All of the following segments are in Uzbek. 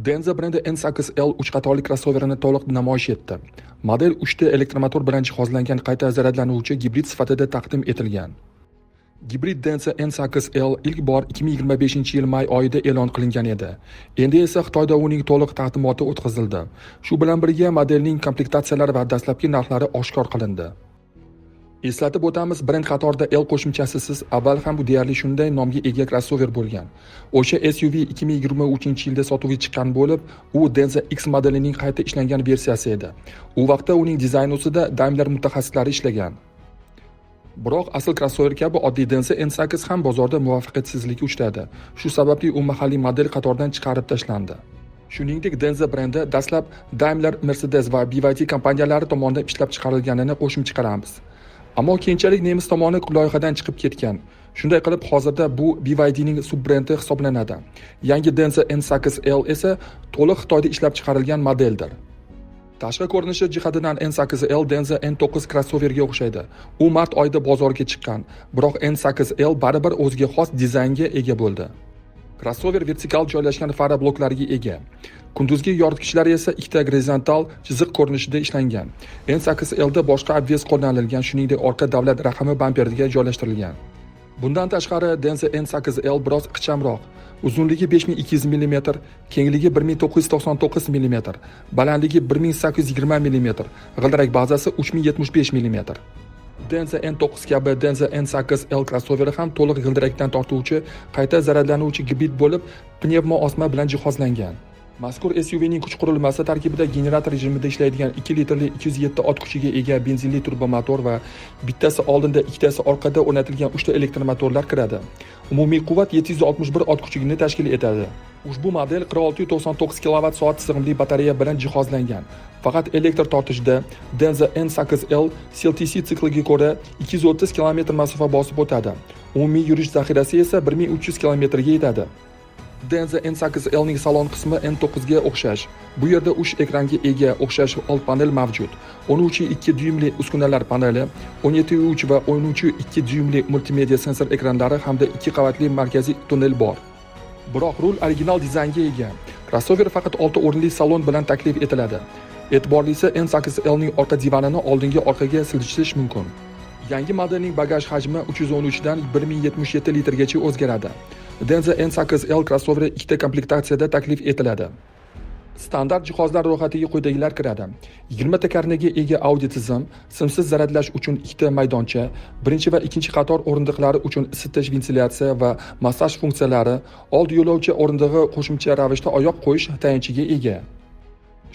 Denza brendi N8L 3 qatorli krossoverini to'liq namoyish etdi. Model 3 ta elektromotor bilan jihozlangan qayta zaryadlanuvchi gibrid sifatida taqdim etilgan. Gibrid Denza N8L ilk bor 2025-yil may oyida e'lon qilingan edi. Endi esa Xitoyda uning to'liq taqdimoti o'tkazildi. Shu bilan birga modelning komplektatsiyalari va dastlabki narxlari oshkor qilindi. Eslatib o'tamiz, brend qatorida L qo'shimchasisiz avval ham bu deyarli shunday nomga ega crossover bo'lgan. O'sha SUV 2023-yilda sotuvga chiqqan bo'lib, u Denza X modelining qayta ishlangan versiyasi edi. U vaqtda uning dizayni ustida Daimler mutaxassislari ishlagan. Biroq asl crossover kabi oddiy Denza N8 ham bozorda muvaffaqiyatsizlikka uchradi. Shu sababli u mahalliy model qatoridan chiqarib tashlandi. Shuningdek, Denza brendi dastlab Daimler, Mercedes va BYD kompaniyalari tomonidan ishlab chiqarilganini qo'shimcha chiqaramiz. Ammo keyinchalik nemis tomoni loyihadan chiqib ketgan. Shunday qilib, hozirda bu BYDning subbrendi hisoblanadi. Yangi Denza N8L esa to'liq Xitoyda ishlab chiqarilgan modeldir. Tashqi ko'rinishi jihatidan N8L Denza N9 crossoverga o'xshaydi. U mart oyida bozorga chiqqan, biroq N8L baribir o'ziga xos dizaynga ega bo'ldi. Crossover vertikal joylashgan fara bloklariga ega. Kunduzgi yoritgichlar esa ikkita gorizontal chiziq ko'rinishida ishlangan. N8Lda boshqa obvez qo'llanilgan, shuningdek orqa davlat raqami bamperiga joylashtirilgan. Bundan tashqari Denza N8L biroz ixchamroq. Uzunligi 5200 mm, kengligi 1999 mm, balandligi 1820 mm, g'ildirak bazasi 3075 mm. Denza N9 kabi Denza N8L crossoveri ham to'liq g'ildirakdan tortuvchi, qayta zaryadlanuvchi gibrid bo'lib, pnevmo osma bilan jihozlangan. Mazkur SUVning kuch qurilmasi tarkibida generator rejimida ishlaydigan 2 litrli 207 ot kuchiga ega benzinli turbomotor va bittasi oldinda, ikkitasi orqada o'rnatilgan 3 ta elektromotorlar kiradi. Umumiy quvvat 761 ot kuchini tashkil etadi. Ushbu model 4699 kWh sig'imli batareya bilan jihozlangan. Faqat elektr tortishda Denza N8L CLTC sikliga ko'ra 230 km masofa bosib o'tadi. Umumiy yurish zaxirasi esa 1300 km ga yetadi. Denza N8L'ning salon qismi N9 ga o'xshash. Bu yerda 3 ekranga ega o'xshash old panel mavjud. 13.2 dyumli uskunalar paneli, 17.3 va 13.2 dyumli multimedia sensor ekranlari hamda 2 qavatli markaziy tunnel bor. Biroq rul original dizaynga ega. Crossover faqat 6 o'rinli salon bilan taklif etiladi. E'tiborlisi, N8L'ning orqa divanini oldinga orqaga siljish mumkin. Yangi modelning bagaj hajmi 313 dan 1077 litrgacha o'zgaradi. Denza N8L crossoveri ikkita komplektatsiyada taklif etiladi. Standart jihozlar ro'yxatiga quyidagilar kiradi. 20 ta karnaga ega audio tizim, simsiz zaryadlash uchun ikkita maydoncha, birinchi va ikkinchi qator o'rindiqlari uchun isitish, ventilyatsiya va massaj funksiyalari, old yo'lovchi o'rindig'i qo'shimcha ravishda oyoq qo'yish tayanchiga ega.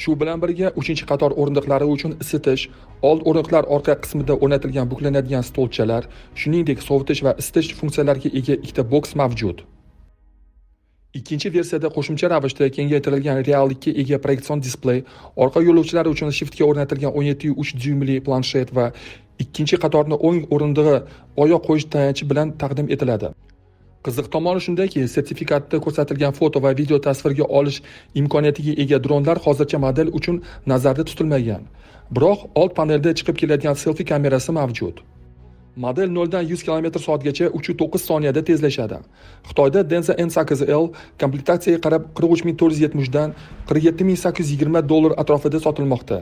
Shu bilan birga 3-qator o'rindiqlari uchun isitish, old o'rindiqlar orqa qismida o'rnatilgan buklanadigan stolchalar, shuningdek sovutish va isitish funksiyalariga ega ikkita boks mavjud. Ikkinchi versiyada qo'shimcha ravishda kengaytirilgan reallikka ega proyeksion displey, orqa yo'lovchilar uchun shiftga o'rnatilgan 17.3 dyumli planshet va ikkinchi qatorni o'ng o'rindig'i oyoq qo'yish tayanchi bilan taqdim etiladi. Qiziq tomoni shundaki, sertifikatda ko'rsatilgan foto va video tasvirga olish imkoniyatiga ega dronlar hozircha model uchun nazarda tutilmagan. Biroq old panelda chiqib keladigan selfie kamerasi mavjud. Model 0 dan 100 km/soatgacha 3.9 soniyada tezlashadi. Xitoyda Denza N8L komplektatsiyaga qarab 43470 dan 47820 dollar atrofida sotilmoqda.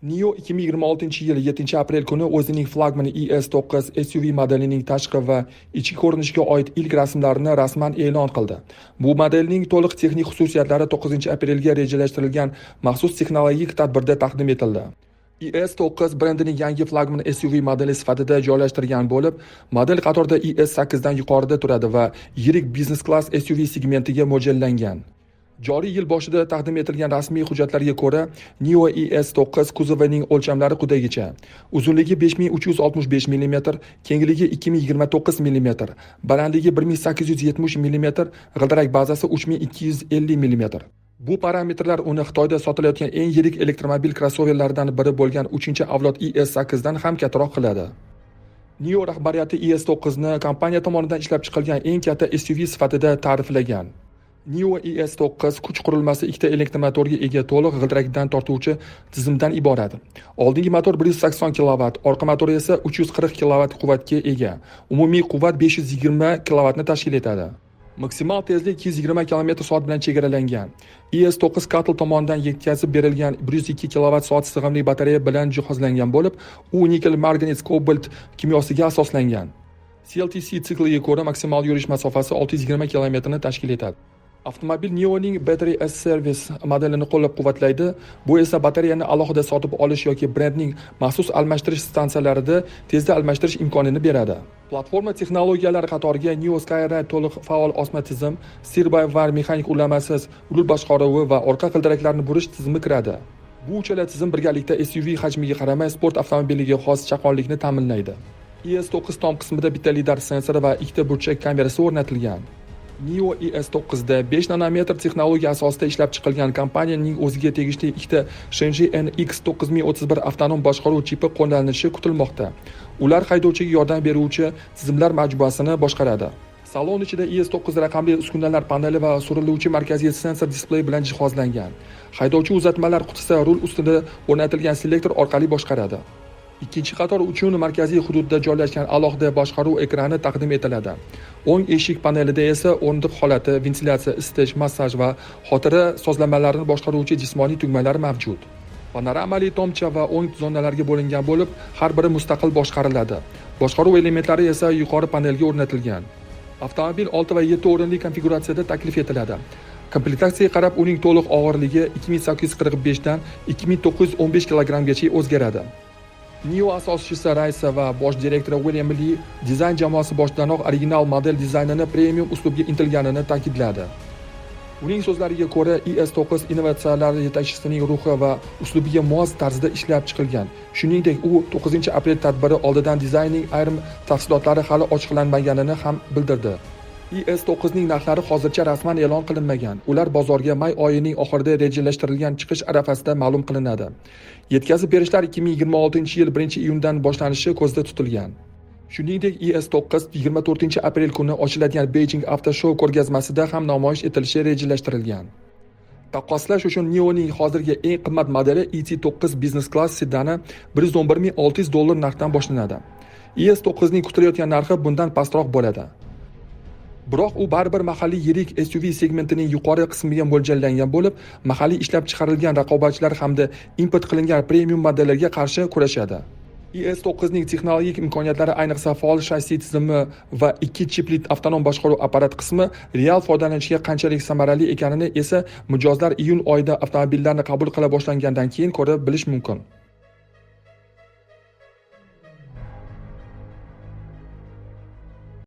NIO 2026-yil 7-aprel kuni o'zining flagmani ES9 SUV modelining tashqi va ichki ko'rinishiga oid ilk rasmlarini rasman e'lon qildi. Bu modelning to'liq texnik xususiyatlari 9-aprelga rejalashtirilgan maxsus texnologik tadbirda taqdim etildi. ES9 brendining yangi flagman SUV modeli sifatida joylashtirgan bo'lib, model qatorida ES8 dan yuqorida turadi va yirik biznes klass SUV segmentiga mo'ljallangan. Joriy yil boshida taqdim etilgan rasmiy hujjatlarga ko'ra, NIO ES9 kuzovining o'lchamlari quyidagicha: uzunligi 5365 mm, kengligi 2029 mm, balandligi 1870 mm, g'ildirak bazasi 3250 mm. Bu parametrlar uni Xitoyda sotilayotgan eng yirik elektromobil crossoverlaridan biri bo'lgan 3-avlod ES8 dan ham kattaroq qiladi. NIO rahbariyati ES9 ni kompaniya tomonidan ishlab chiqilgan eng katta SUV sifatida ta'riflagan. NIO ES9 kuch qurilmasi ikkita elektromotorga ega to'liq g'ildirakdan tortuvchi tizimdan iborat. Oldingi motor 180 kW, orqa motor esa 340 kW quvvatga ega. Umumiy quvvat 520 kW ni tashkil etadi. Maksimal tezlik 220 km/s bilan chegaralangan. ES9 Cattle tomonidan yetkazib berilgan 102 kWh sig'imli batareya bilan jihozlangan bo'lib, u nikel manganiz kobalt kimyosiga asoslangan. CLTC sikliga ko'ra maksimal yurish masofasi 620 km ni tashkil etadi. Avtomobil NIOning Battery as Service modelini qo'llab-quvvatlaydi. Bu esa batareyani alohida sotib olish yoki brendning maxsus almashtirish stansiyalarida tezda almashtirish imkonini beradi. Platforma texnologiyalari qatoriga NIO Skyride to'liq faol osma tizim, steer-by-wire mexanik ulamasiz rul boshqaruvi va orqa g'ildiraklarni burish tizimi kiradi. Bu uchala tizim birgalikda SUV hajmiga qaramay sport avtomobiliga xos chaqqonlikni ta'minlaydi. ES9 tom qismida bitta lidar sensori va ikkita burchak kamerasi o'rnatilgan. NIO ES9 da 5 nanometr texnologiya asosida ishlab chiqilgan kompaniyaning o'ziga tegishli ikkita Shenji NX 9031 avtonom boshqaruv chipi qo'llanishi kutilmoqda. Ular haydovchiga yordam beruvchi tizimlar majmuasini boshqaradi. Salon ichida ES9 raqamli uskunalar paneli va suriluvchi markaziy sensor displey bilan jihozlangan. Haydovchi uzatmalar qutisi rul ustida o'rnatilgan selektor orqali boshqaradi. Ikkinchi qator uchun markaziy hududda joylashgan alohida boshqaruv ekrani taqdim etiladi. O'ng eshik panelida esa o'rindiq holati, ventilyatsiya, isitish, massaj va xotira sozlamalarini boshqaruvchi jismoniy tugmalar mavjud. Panoramali tomcha va o'ng zonalarga bo'lingan bo'lib, har biri mustaqil boshqariladi. Boshqaruv elementlari esa yuqori panelga o'rnatilgan. Avtomobil 6 va 7 o'rinli konfiguratsiyada taklif etiladi. Komplektatsiyaga qarab uning to'liq og'irligi 2845 dan 2915 kg-gacha o'zgaradi. NIO asoschisi Raisa va bosh direktori William Lee dizayn jamoasi boshidanoq original model dizaynini premium uslubga intilganini ta'kidladi. Uning so'zlariga ko'ra, ES9 innovatsiyalar yetakchisining ruhi va uslubiga mos tarzda ishlab chiqilgan. Shuningdek, u 9-aprel tadbiri oldidan dizaynning ayrim tafsilotlari hali ochiqlanmaganini ham bildirdi. ES9ning narxlari hozircha rasman e'lon qilinmagan. Ular bozorga may oyining oxirida rejalashtirilgan chiqish arafasida ma'lum qilinadi. Yetkazib berishlar 2026-yil 1-iyundan boshlanishi ko'zda tutilgan. Shuningdek, ES9 24-aprel kuni ochiladigan Beijing Auto Show ko'rgazmasida ham namoyish etilishi rejalashtirilgan. Taqqoslash uchun NIOning hozirgi eng qimmat modeli ET9 Business Class sedani $111,600 narxdan boshlanadi. ES9ning kutilayotgan narxi bundan pastroq bo'ladi. Biroq u baribir mahalliy yirik SUV segmentining yuqori qismiga mo'ljallangan bo'lib, mahalliy ishlab chiqarilgan raqobatchilar hamda import qilingan premium modellarga qarshi kurashadi. ES9ning texnologik imkoniyatlari, ayniqsa faol shassi tizimi va 2 chipli avtonom boshqaruv apparat qismi real foydalanishga qanchalik samarali ekanini esa mijozlar iyun oyida avtomobillarni qabul qila boshlangandan keyin ko'rib bilish mumkin.